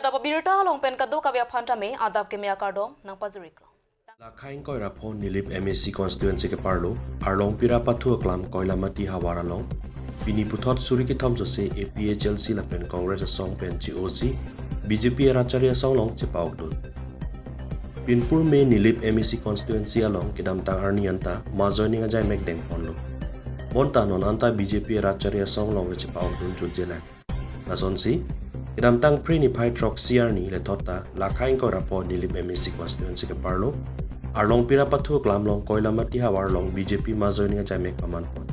Kadapa birta long pen kadu kabya phantame adap ke mea kardom nang pajurik. Lakhain koira phone nilip MSC constituency ke parlo arlong pira pathu aklam koila mati hawara long pini puthot suri ki thom jose APHLC lapen congress song pen GOC BJP racharya song long chepauk dun pinpur me nilip MSC constituency along kedam tang arni anta ma joining ajai mek deng ponlo bonta non anta BJP racharya song long chepauk dun jujela nason si kedam tang pre ni phai trok siarni le thota lakhain koira phone nilip MSC constituency ke parlo Arlong pira pathu klamlong koila mati hawar long BJP majoining a jamek paman pon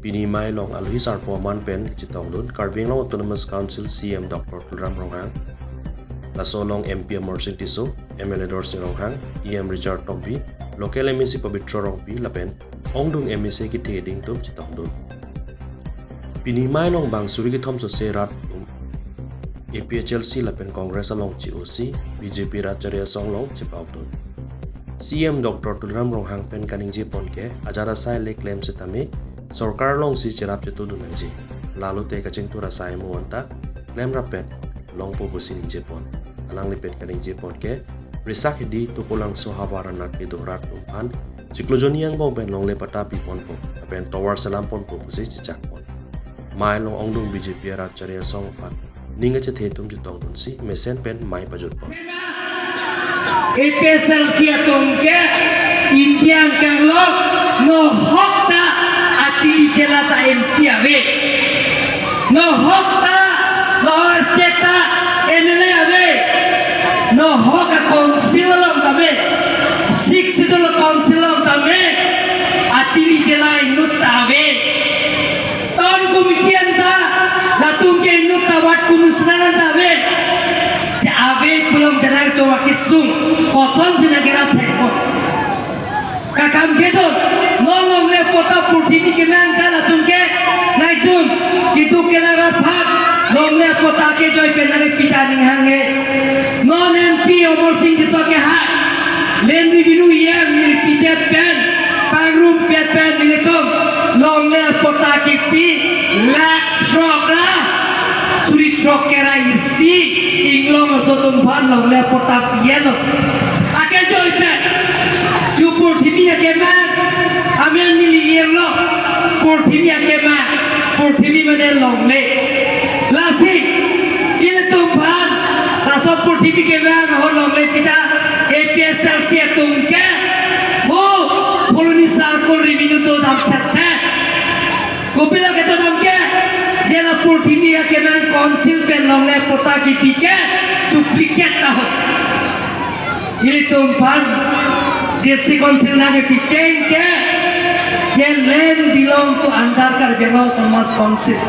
pini mai long alhi sarpo man pen chitong dun Karbing long autonomous council CM Dr. Tulram Ronghang laso long MP Morsin Tiso MLA Dorsing Ronghang EM Richard Tokbi local MEC Pabitro Rongpi lapen ongdung MEC ki theding tum chitong dun pini mai long bang suri ki thom so se rat APHLC lapen congress along GOC BJP racharya song long chipau dun CM Dr. Tulram Ronghang pen kaning je pon ke ajara sai le claim se tame sarkar long si cherap je tu dunanji lalu te kaching tura sai mu anta claim rapet long po busin je pon alang li pen kaning je pon ke risak di tu pulang so hawara nak ke dorat umpan jiklojoni yang bom pen long le pata pi pon po pen tower salam pon po busi chak pon mai long ongdung BJP racharya song pan ninga che the tum je tong dun si mesen pen mai pajut pon APHLC atongke Indian kanglo no hokta achili jelata MP ave no hokta no seta MLA ave no hoka council of tame 6 sidol council of tame achili jela inutta ave ton committee anta natumke inutta wat commissioner anta ave ave belum jalan tu wakisung kosong sih nak kira teko kakam gitu nolong le pota putih ni keman kala tungke naik tung gitu kena rapat nolong le pota ke joy penari pita ning hange non MP omor sing disoke hak len biru ya mil pita pen pangrum pen militum nolong le pota ke pi la shogra suri chokera isi inglong sotum van long le potap yelo ake joy pe jupur thimi ake ma amen mili yerlo pur thimi ake ma pur thimi mane long le lasi ile tum van laso pur thimi ke ma ho long le pita APHLC tum ke ho poloni sarkol review to dam satsa kopila ke to dam ke jela pur thimi ake ma council pen long le pota ki pike duplicate na ho ili tum pan desi council na ke picheng ke ye land belong to andar kar bengal Thomas council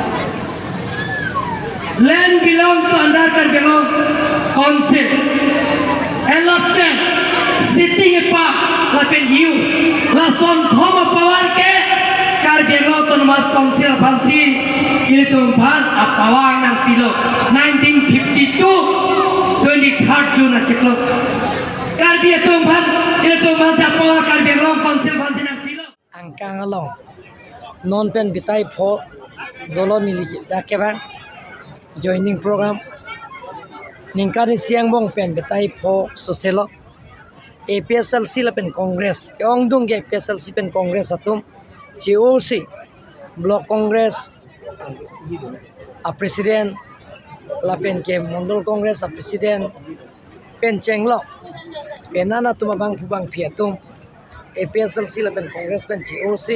land belong to andar kar bengal council allotment sitting pa la pen hiu la son thoma power ke kar bengal Thomas council phansi ili tum pan apawang nang pilo 1952 23rd June acheklo karbi tum pan ili tum pan sa apawang kar bengal council phansi nang pilo angkang along non pen bitai pho dolo nili dakeba joining program ningkari siang bong pen bitai pho soselo APHLC la pen congress ong dung ge APHLC pen congress atum GOC block congress a president la pen ke mondol congress a president pen chenglo penana tuma bang phubang phiatum APHLC la pen congress pen GOC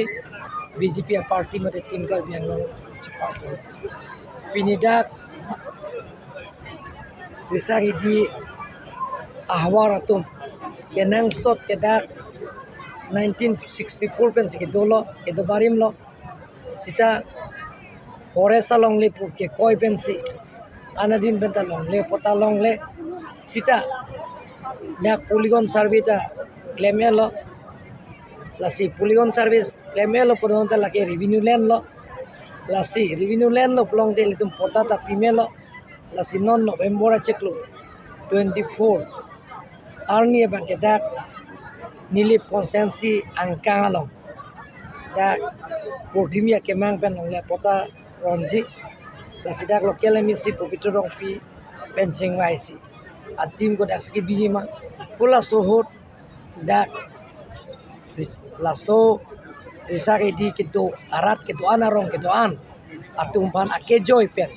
BJP a party mate team ka biang chapatu pinidak risari di ahwaratum kenang sot kedak 1964 pen sikidolo kedobarim lo sita forest along le ke koi pensi anadin benta long le pota long le sita na polygon survey ta claimelo lasi polygon service claimelo podonta la ke revenue land lo lasi revenue land lo plong de litum pota ta pimelo lasi non November cheklo 24 arni ban ke dak nilip konsensi angkang along dak Purtimia kemang pen long le pota ronji la sidak local MEC Pabitro Rongpi penceng waisi atim ko dak ski bijima pula sohot dak laso risari di kitu arat kitu anarong kitu an atum pan ake joy pen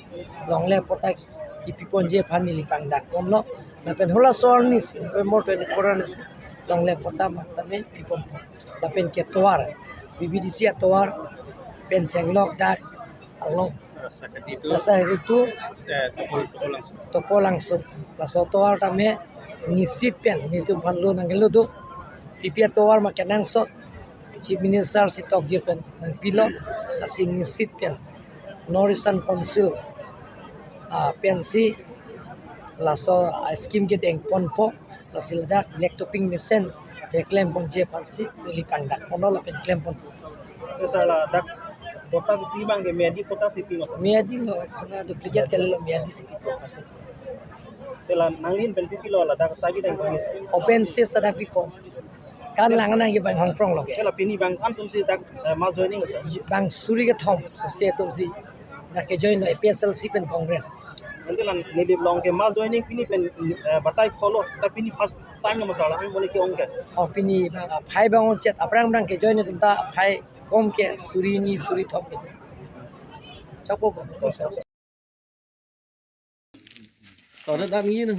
longle potak kipipon je pani lipang dak komlo na pen hola sornis pe moto ni koranis longle potam tame pipon na pen ke toar bibidisi toar penceng lok dak along rasa itu topo langsung laso toar tame nisit pen nitu panlu nangelu tu pipi toar makenang sot Chief Minister si Tok Jipen ng Pilo na sinisit pen Northern Council pensi laso skim kit eng ponpo la sildak black topping mesen reclaim pon je pansi milipandak kono la pen claim pon Salah dak kota sipi bang ke media kota sipi mas. miadi lo sana duplicate kala miadi si pito pansi Telan nangin pen pipi lo la dak sagi dan kuis. open stage tadak piko kan langana gi bang hong prong lo ke Telan pini bang antum si dak mas joining mas. bang suri ke thom so se tum si dak ke join PSLC pen congress Telan nilip long ke mas joining pini pen batai follow tapi pini first time na masalah ang boleh ke ongke. opini bang phai bang chet aprang bang ke join tumta phai kom ke suri ni suri thom ke chapo Soalnya dak ngin.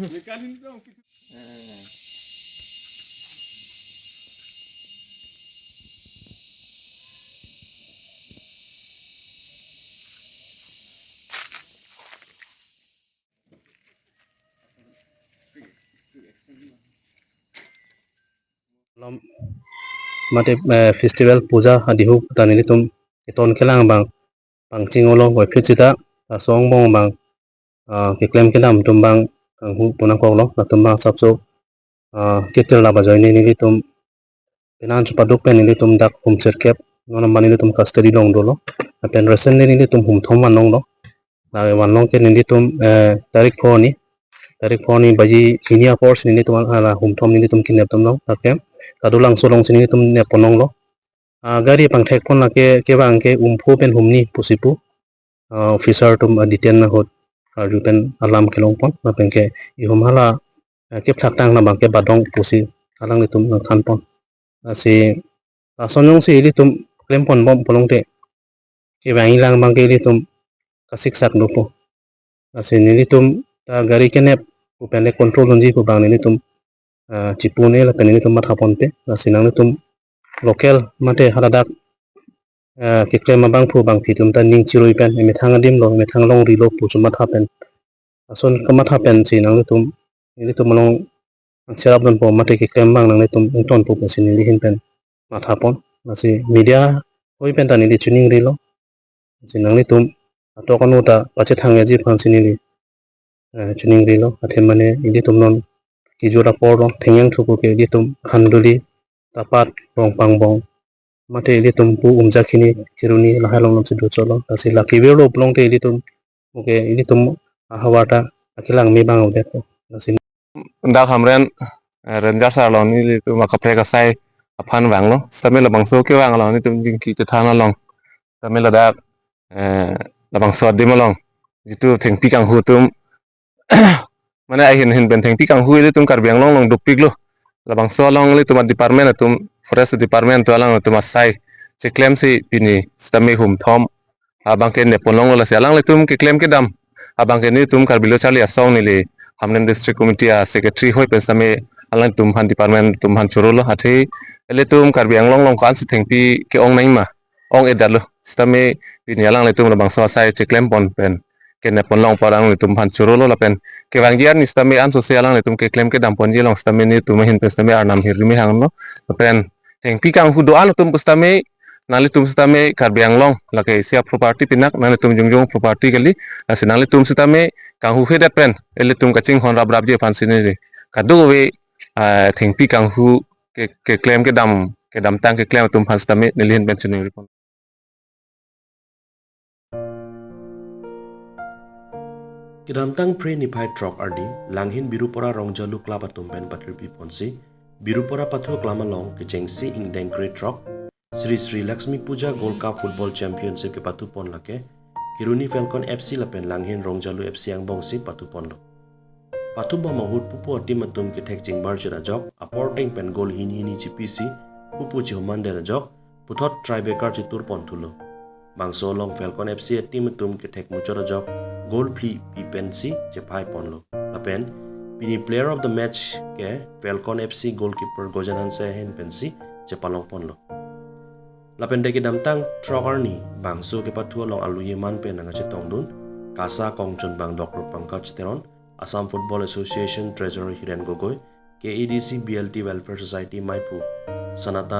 mate festival puja adihu tanili tum ton kelang bang pangching olong wa phechita song bong bang ke claim kelam tum bang hu punang ko lo na tum bang sapso ketel la ba join ni tum penan chupaduk pen ni tum dak hum cerkep ngona mani tum custody long dolo pen recent ni tum hum thom wan long lo na wan long ke ni tum tarik phoni baji hinia force ni tum ala hum thom ni tum kinep tum long takem kadulang solong sini tum ne ponong lo gari pangthek pon lake ke bang ke umpu pen humni pusipu officer tum detain na hot arju pen alam kelong pon na pen ke i hum hala ke phak tang na bang ke badong pusi alang ni tum khan pon asi sonong si li tum klem pon bom polong te ke bang ilang bang ke li tum kasik sak no po asi ni li tum ta gari ke ne pen le control lonji ko bang ni tum cipune la pen ni tum mat hapon pe sinang ni tum local mate haladak ke klem bang phu bang phi tum ta ning chiroi pen me thang adim lo me thang long ri lo pu chuma tha pen ason kama tha pen sinang ni tum long serap don po mate ke klem bang nang ni tum ton pu sin ni hin pen mat hapon asi media hoi pen ta ni tuning ri lo sinang ni tum to kono ta pache thang ji phan sin ni tuning ri lo athe mane idi tum non ki jora por rong thengyang thuko ke di tum khanduli tapat rong pangbong mate di tum pu umja khini kiruni lahalong lam sidu cholo asi laki belo plong te di tum oke di tum hawata akilang me bang ode ko asi dak hamren ranger sa lo ni tu ma kaphe ka sai aphan wang lo samela bangso ke wang lo ni tum jing ki ta thana long samela dak la bangso di malong jitu thengpi kang hu tum mana hin ben thengpi kang hu le tum kar biang long dupik lo la bangso long le tum department tum forest department to lang tum sai che claim si pini stame hum thom abang ke ne ponlong la sialang le tum ke claim ke dam abang ke ni tum kar bilo chali asong ni le hamnen district committee secretary hoi pen same alang tum han department tum han churulo hathi le tum kar biang long kan si thengpi ke ong nai ma ong edalo stame pini alang le tum la bangso sai che claim pon pen ke ne ponlong parang le tum han churulo la pen ke wanggian ni stame an so se alang le tum ke claim ke dam pon ji long stame ni tum hin pen stame arnam hirmi hang no pen thengpi kang hu do an tum stame nali tum stame kar biang long la ke sia property pinak nali tum jungjung property kali asinali tum stame kang hu he pen ele tum kaching hon rab je pan sini re kadu we thengpi kang hu ke claim ke dam tang ke claim tum phas tame nilhin ben chuni repon Kidamtang pre ni phai truck ardi langhin birupora rongjalu klaba tumpen patripi ponsi birupora pathu klama long ke jengsi ing dengkre truck Sri Lakshmi Puja Gold Cup Football Championship ke patu pon lake Kiruni Falcon FC lapen langhin rongjalu FC ang bongsi patu pon lo Patuba mahut pupu atimatum ke thek jingbar chira jok aporting pen gol hini GPC pupu chi homande ra jok puthot tribekar chi tur pontulo bangso long Falcon FC atimatum ke thek muchora jok goal free pensi che phai ponlo apen pini player of the match ke Falcon FC goalkeeper Gojanan Sehen pensi che palong ponlo lapen deki damtang trokarni bangso ke pathua long aluye man pe nanga che tongdun kasa kongchun bang Dr. Pankaj Teron Assam Football Association Treasurer Hiren Gogoi KEDC BLT Welfare Society Maipu Sanata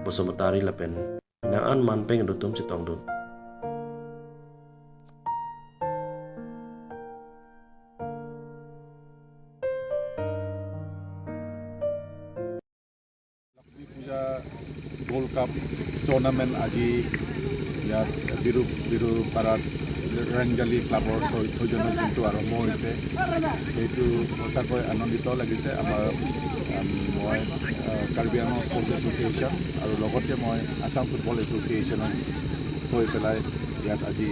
Bosomotari lapen nangan manpeng dutum che tongdun Puja Gold Cup tournament আজি ইয়াত বিৰু পাৰাত ৰংজালি ক্লাবৰ সৌজন্যত যোনটো আৰম্ভ হৈছে সেইটো সঁচাকৈ আনন্দিত লাগিছে আমাৰ মই কাৰ্বি আংলং স্পৰ্টছ এছ'চিয়েশ্যন আৰু লগতে মই আছাম ফুটবল এছ'চিয়েশ্যনত হৈ পেলাই ইয়াত আজি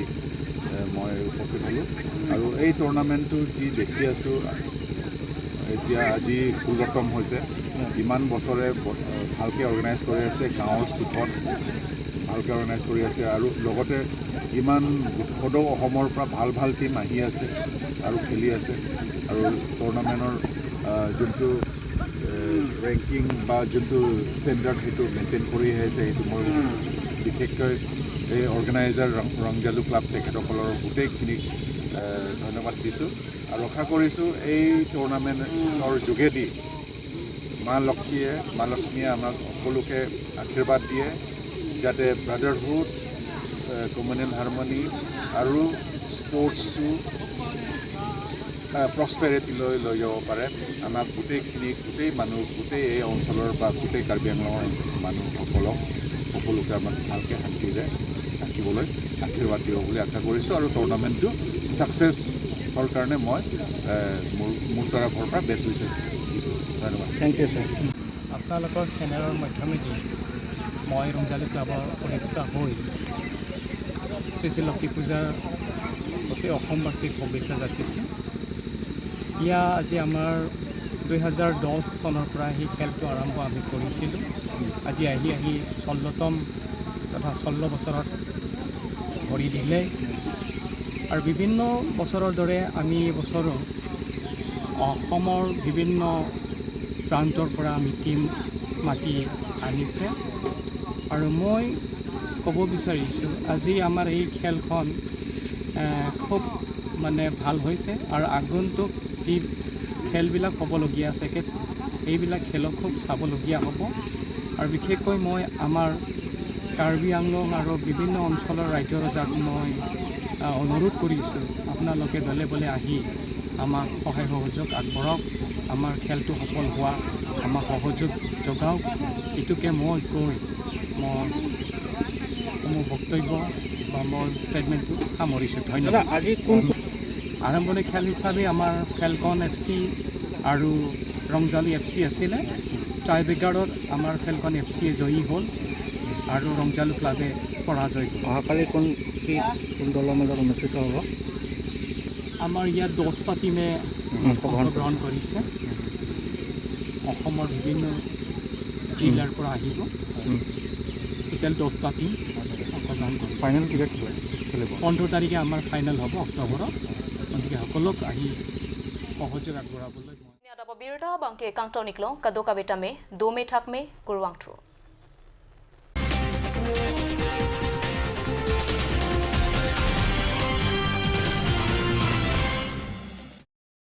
মই উপস্থিত হ'লোঁ আৰু এই টুৰ্ণামেণ্টটো যি দেখি আছোঁ এতিয়া আজি 16তম হৈছে ইমান বছৰে ভালকৈ অৰ্গেনাইজ কৰি আছে গাঁৱৰ চুকত ভালকৈ অৰ্গেনাইজ কৰি আছে আৰু লগতে ইমান সদৌ অসমৰ পৰা ভাল টিম আহি আছে আৰু খেলি আছে আৰু টুৰ্ণামেণ্টৰ যোনটো ৰেংকিং বা যোনটো ষ্টেণ্ডাৰ্ড সেইটো মেইনটেইন কৰি আহিছে সেইটো মই বিশেষকৈ এই অৰ্গেনাইজাৰ ৰংজালু ক্লাব তেখেতসকলৰ গোটেইখিনিক ধন্যবাদ দিছোঁ আৰু আশা কৰিছোঁ এই টুৰ্ণামেণ্টৰ যোগেদি মা লক্ষ্মীয়ে আমাক সকলোকে আশীৰ্বাদ দিয়ে যাতে ব্ৰাদাৰহুড কমিউনেল হাৰমনি আৰু স্পৰ্টছটো প্ৰস্পেৰিটিলৈ লৈ যাব পাৰে আমাক গোটেই মানুহ গোটেই এই অঞ্চলৰ বা গোটেই কাৰ্বি আংলঙৰ মানুহসকলক সকলোকে আমাক ভালকৈ শান্তিৰে ৰাখিবলৈ আশীৰ্বাদ দিব বুলি আশা কৰিছোঁ আৰু টুৰ্ণামেণ্টটো ছাকচেছ হোৱাৰ কাৰণে মই মোৰ তৰফৰ পৰা বেষ্ট উইচেছ দিছোঁ ধন্যবাদ থেংক ইউ ছাৰ আপোনালোকৰ চেনেলৰ মাধ্যমেদি মই ৰংজালি ক্লাবৰ সদস্য হৈ শ্ৰী লক্ষী পূজাৰ গোটেই অসমবাসীক শুভেচ্ছা যাচিছোঁ ইয়া আজি আমাৰ 2010 চনৰ পৰা এই খেলটো আৰম্ভ আমি কৰিছিলোঁ আজি আহি 16তম তথা 16 বছৰত ভৰি দিলে আৰু বিভিন্ন বছৰৰ দৰে আমি এই বছৰো অসমৰ বিভিন্ন প্ৰান্তৰ পৰা আমি টিম মাতি আনিছে আৰু মই ক'ব বিচাৰিছোঁ আজি আমাৰ এই খেলখন খুব মানে ভাল হৈছে আৰু আগন্তুক যি খেলবিলাক হ'বলগীয়া আছে এইবিলাক খেলক খুব চাবলগীয়া হ'ব আৰু বিশেষকৈ মই আমাৰ কাৰ্বি আংলং আৰু বিভিন্ন অঞ্চলৰ ৰাজ্য ৰজাক মই অনুৰোধ কৰিছোঁ আপোনালোকে দলে বলে আহি আমাক সহায় সহযোগ আগবঢ়াওক আমাৰ খেলটো সফল হোৱা আমাক সহযোগ যোগাওক এইটোকে মই কৈ মই মোৰ বক্তব্য বা মোৰ ষ্টেটমেণ্টটো সামৰিছোঁ ধন্যবাদ আজি কোন আৰম্ভণি খেল হিচাপে আমাৰ ফেলকন FC আৰু ৰংজালি FC আছিলে টাইব্ৰেকাৰত আমাৰ ফেলকন FC জয়ী হ'ল আৰু ৰংজালু ক্লাবে পৰাজয় হ'ল অহাকালি কোন দলৰ মাজত অনুষ্ঠিত হ'ব আমাৰ ইয়াত 10টা টিমে অংশগ্ৰহণ কৰিছে অসমৰ বিভিন্ন জিলাৰ পৰা আহিব টোটেল 10টা টিম অংশগ্ৰহণ কৰিব ফাইনেল কেতিয়া খেলিব 15 তাৰিখে আমাৰ ফাইনেল হ'ব অক্টোবৰত গতিকে সকলোক আহি সহযোগ আগবঢ়াবলৈ Ada pabirda bangke kangtau niklo kadoka betame 2 me thak me kurwang thru